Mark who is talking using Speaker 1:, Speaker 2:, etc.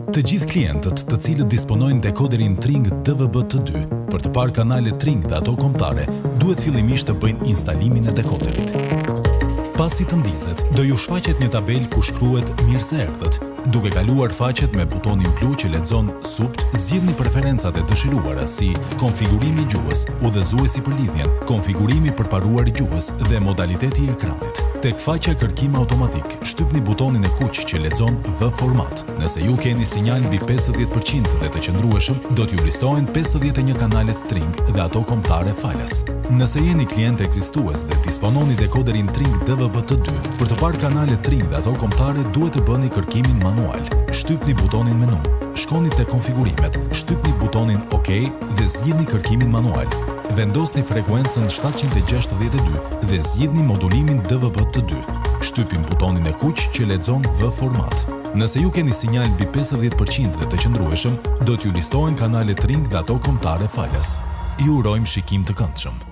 Speaker 1: Të gjithë klientët të cilët disponojnë dekoderin Tring DVB-T2 për të parë kanale Tring dhe ato kombëtare, duhet fillimisht të bëjnë instalimin e dekoderit. Pasi të ndizet, do ju shfaqet një tabel ku shkruhet mirëseerdhët. Duke kaluar faqet me butonin plu që lexon subt, zgjidhni preferencat e dëshiruara si konfigurimi i gjuhës, udhëzuesi për lidhjen, konfigurimi përparuar i gjuhës dhe modaliteti i ekranit. Tek faqja kërkim automatik, shtypni butonin e kuq që lexon V format. Nëse ju keni sinjal mbi 50% dhe të qëndrueshëm, do t'ju listohen 51 kanalet Tring dhe ato kombëtare falas. Nëse jeni klient ekzistues dhe dispononi dekoderin Tring DVB-T2, për të parë kanalet Tring dhe ato kombëtare duhet të bëni kërkimin manual. Shtypni butonin menu, shkoni te konfigurimet, shtypni butonin OK dhe zgjidhni kërkimin manual. Vendosni frekuencën 762 dhe zgjidhni modulimin DVB-T2. Shtypim butonin e kuq që lexon V format. Nëse ju keni sinjal mbi 50% dhe të qëndrueshëm, do t'ju listohen kanalet Tring dhe ato kombëtare falas. Ju urojmë shikim të këndshëm.